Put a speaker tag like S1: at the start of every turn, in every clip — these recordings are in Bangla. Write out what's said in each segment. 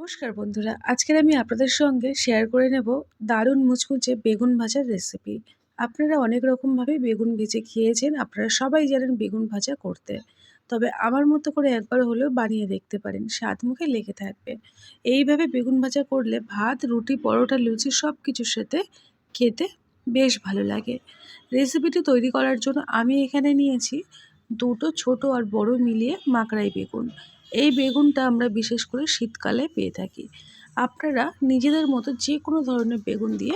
S1: নমস্কার বন্ধুরা, আজকের আমি আপনাদের সঙ্গে শেয়ার করে নেব দারুণ মুচমুচে বেগুন ভাজার রেসিপি। আপনারা অনেক রকমভাবে বেগুন ভেজে খেয়েছেন, আপনারা সবাই জানেন বেগুন ভাজা করতে। তবে আমার মতো করে একবার হলেও বানিয়ে দেখতে পারেন, স্বাদ মুখে লেগে থাকবে। এইভাবে বেগুন ভাজা করলে ভাত, রুটি, পরোটা, লুচি সব কিছুর সাথে খেতে বেশ ভালো লাগে। রেসিপিটি তৈরি করার জন্য আমি এখানে নিয়েছি দুটো ছোট আর বড় মিলিয়ে মাকড়াই বেগুন। এই বেগুনটা আমরা বিশেষ করে শীতকালে পেয়ে থাকি। আপনারা নিজেদের মতো যে কোনো ধরনের বেগুন দিয়ে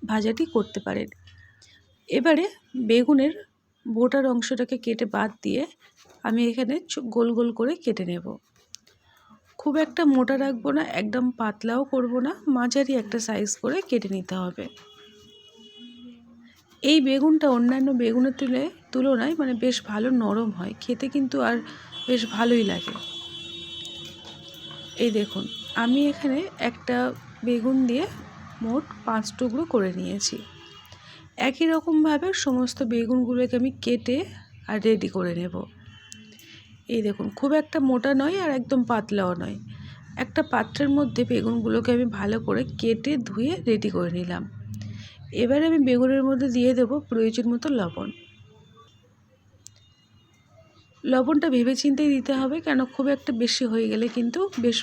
S1: ভাজাটি করতে পারেন। এবারে বেগুনের বোটার অংশটাকে কেটে বাদ দিয়ে আমি এখানে গোল গোল করে কেটে নেব। খুব একটা মোটা রাখবো না, একদম পাতলাও করব না, মাঝারি একটা সাইজ করে কেটে নিতে হবে। এই বেগুনটা অন্যান্য বেগুনের তুলনায় বেশ ভালো নরম হয়, খেতে কিন্তু আর বেশ ভালোই লাগে। এই দেখুন, আমি এখানে একটা বেগুন দিয়ে মোট 5 টুকরো করে নিয়েছি। একই রকমভাবে সমস্ত বেগুনগুলোকে আমি কেটে আর রেডি করে নেব। এই দেখুন, খুব একটা মোটা নয় আর একদম পাতলাও নয়। একটা পাত্রের মধ্যে বেগুনগুলোকে আমি ভালো করে কেটে ধুয়ে রেডি করে নিলাম। এবারে আমি বেগুনের মধ্যে দিয়ে দেব প্রয়োজন মতো লবণ। লবণটা ভেবেচিন্তেই দিতে হবে, কেন খুব একটা বেশি হয়ে গেলে কিন্তু বেশ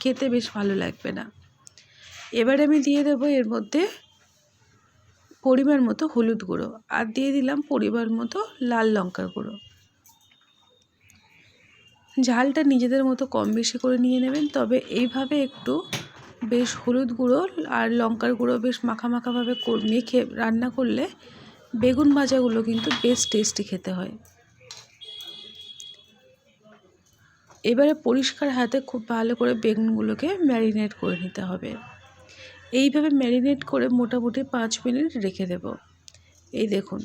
S1: খেতে বেশ ভালো লাগবে না। এবারে আমি দিয়ে দেবো এর মধ্যে পরিমাণ মতো হলুদ গুঁড়ো আর দিয়ে দিলাম পরিমাণ মতো লাল লঙ্কার গুঁড়ো। ঝালটা নিজেদের মতো কম বেশি করে নিয়ে নেবেন, তবে এইভাবে একটু বেশ হলুদ গুঁড়ো আর লঙ্কার গুঁড়ো বেশ মাখামাখাভাবে মেখে রান্না করলে বেগুন ভাজাগুলো কিন্তু বেশ টেস্টি খেতে হয়। এবারে পরিষ্কার হাতে খুব ভালো করে বেগুনগুলোকে ম্যারিনেট করে নিতে হবে। এইভাবে ম্যারিনেট করে মোটামুটি 5 মিনিট রেখে দেব। এই দেখুন,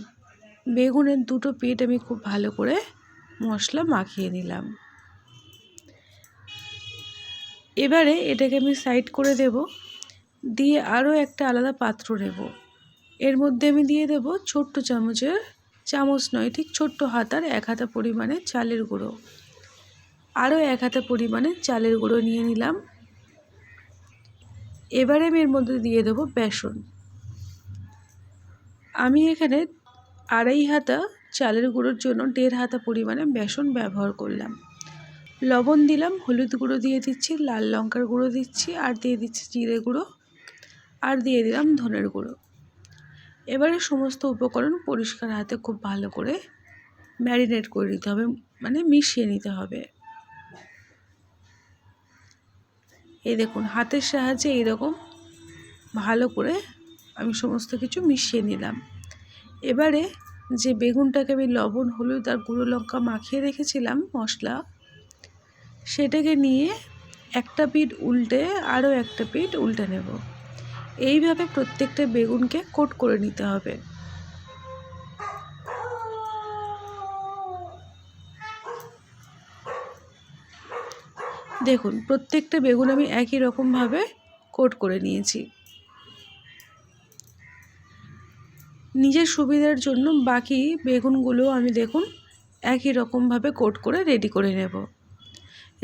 S1: বেগুনের দুটো পিঠ আমি খুব ভালো করে মশলা মাখিয়ে নিলাম। এবারে এটাকে আমি সাইড করে দেব, দিয়ে আরও একটা আলাদা পাত্র নেব। এর মধ্যে আমি দিয়ে দেব ছোট্ট চামচের, চামচ নয় ঠিক ছোট্ট হাতার 1 হাতা পরিমাণে চালের গুঁড়ো। আরও 1 হাতা পরিমাণে চালের গুঁড়ো নিয়ে নিলাম। এবারে আমি এর মধ্যে দিয়ে দেব বেসন। আমি এখানে 2.5 হাতা চালের গুঁড়োর জন্য 1.5 হাতা পরিমাণে বেসন ব্যবহার করলাম। লবণ দিলাম, হলুদ গুঁড়ো দিয়ে দিচ্ছি, লাল লঙ্কার গুঁড়ো দিচ্ছি, আর দিয়ে দিচ্ছি জিরে গুঁড়ো, আর দিয়ে দিলাম ধনের গুঁড়ো। এবারে সমস্ত উপকরণ পরিষ্কার হাতে খুব ভালো করে ম্যারিনেট করে নিতে হবে, মিশিয়ে নিতে হবে। এই দেখুন, হাতের সাহায্যে এইরকম ভালো করে আমি সমস্ত কিছু মিশিয়ে নিলাম। এবারে যে বেগুনটাকে আমি লবণ, হলুদ আর গুঁড়ো লঙ্কা মাখিয়ে রেখেছিলাম মশলা, সেটাকে নিয়ে একটা পিঠ উল্টে আরও একটা পিঠ উল্টে নেব। এইভাবে প্রত্যেকটা বেগুনকে কোট করে নিতে হবে। দেখুন, প্রত্যেকটা বেগুন আমি একই রকমভাবে কোট করে নিয়েছি। নিজের সুবিধার জন্য বাকি বেগুনগুলো আমি দেখুন একই রকমভাবে কোট করে রেডি করে নেব।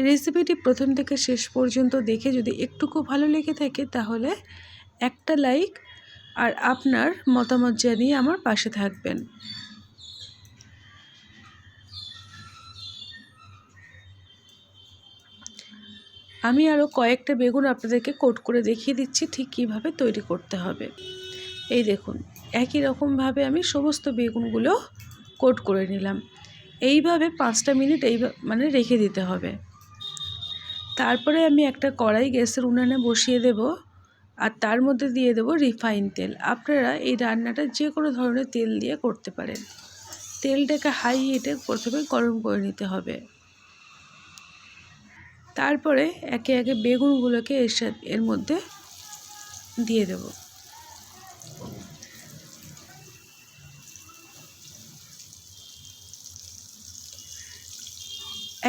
S1: রেসিপিটি প্রথম থেকে শেষ পর্যন্ত দেখে যদি একটুকু ভালো লেগে থাকে তাহলে একটা লাইক আর আপনার মতামত জানিয়ে আমার পাশে থাকবেন। আমি আরও কয়েকটা বেগুন আপনাদেরকে কোট করে দেখিয়ে দিচ্ছি ঠিক কীভাবে তৈরি করতে হবে। এই দেখুন, একই রকমভাবে আমি সমস্ত বেগুনগুলো কোট করে নিলাম। এইভাবে 5টা মিনিট রেখে দিতে হবে। তারপরে আমি একটা কড়াই গ্যাসের উনানে বসিয়ে দেব, আর তার মধ্যে দিয়ে দেব রিফাইন তেল। আপনারা এই রান্নাটা যে কোনো ধরনের তেল দিয়ে করতে পারেন। তেলটাকে হাই হিটে প্রথমে গরম করে নিতে হবে। তারপরে একে একে বেগুনগুলোকে এর মধ্যে দিয়ে দেব।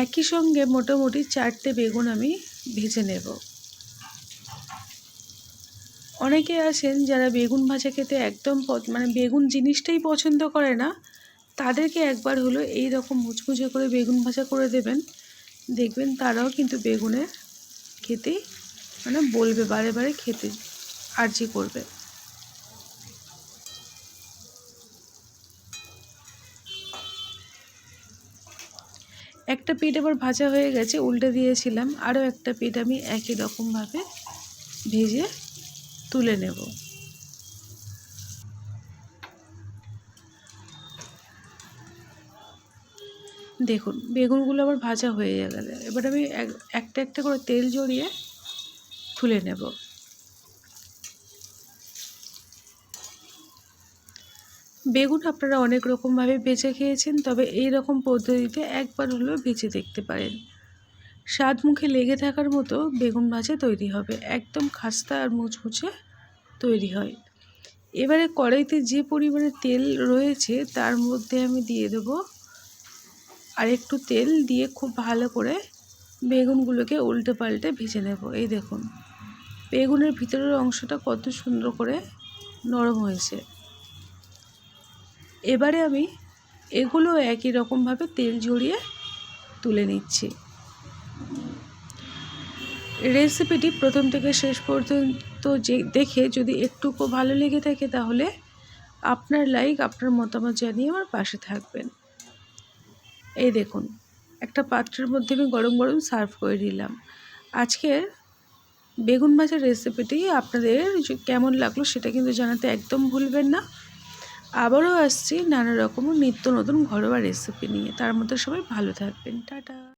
S1: একই সঙ্গে মোটামুটি 4টে বেগুন আমি ভেজে নেব। অনেকে আছেন যারা বেগুন ভাজা খেতে একদম বেগুন জিনিসটাই পছন্দ করে না, তাদেরকে একবার হলো এই রকম মুচমুচে করে বেগুন ভাজা করে দেবেন, দেখবেন তারাও কিন্তু বেগুনের খেতে মানে বলবে, বারে বারে খেতে আর্জি করবে। একটা পিঠ আবার ভাজা হয়ে গেছে, উল্টে দিয়েছিলাম। আরও একটা পিঠ আমি একই রকমভাবে ভেজে তুলে নেব। দেখুন বেগুনগুলো আবার ভাজা হয়ে গেল। এবার আমি একটা একটা করে তেল জড়িয়ে তুলে নেব। বেগুন আপনারা অনেক রকমভাবে ভেজে খেয়েছেন, তবে এই রকম পদ্ধতিতে একবার হলেও ভেজে দেখতে পারেন। স্বাদ মুখে লেগে থাকার মতো বেগুন ভাজা তৈরি হবে, একদম খাস্তা আর মুচমুচে তৈরি হয়। এবারে কড়াইতে যে পরিমাণে তেল রয়েছে তার মধ্যে আমি দিয়ে দেব আর একটু তেল দিয়ে খুব ভালো করে বেগুনগুলোকে উল্টে পাল্টে ভেজে নেব। এই দেখুন বেগুনের ভিতরের অংশটা কত সুন্দর করে নরম হয়েছে। এবারে আমি এগুলো একই রকমভাবে তেল ঝরিয়ে তুলে নিচ্ছি। রেসিপিটি প্রথম থেকে শেষ পর্যন্ত দেখে যদি একটুকু ভালো লেগে থাকে তাহলে আপনার লাইক, আপনার মতামত জানিয়ে আমার পাশে থাকবেন। এই দেখুন একটা পাত্রের মধ্যে আমি গরম গরম সার্ভ করে দিলাম। আজকের বেগুন ভাজার রেসিপিটি আপনাদের কেমন লাগলো সেটা কিন্তু জানাতে একদম ভুলবেন না। আবারও আসছি নানা রকম নিত্য নতুন ঘরোয়া রেসিপি নিয়ে। তার মধ্যে সবাই ভালো থাকবেন। টাটা।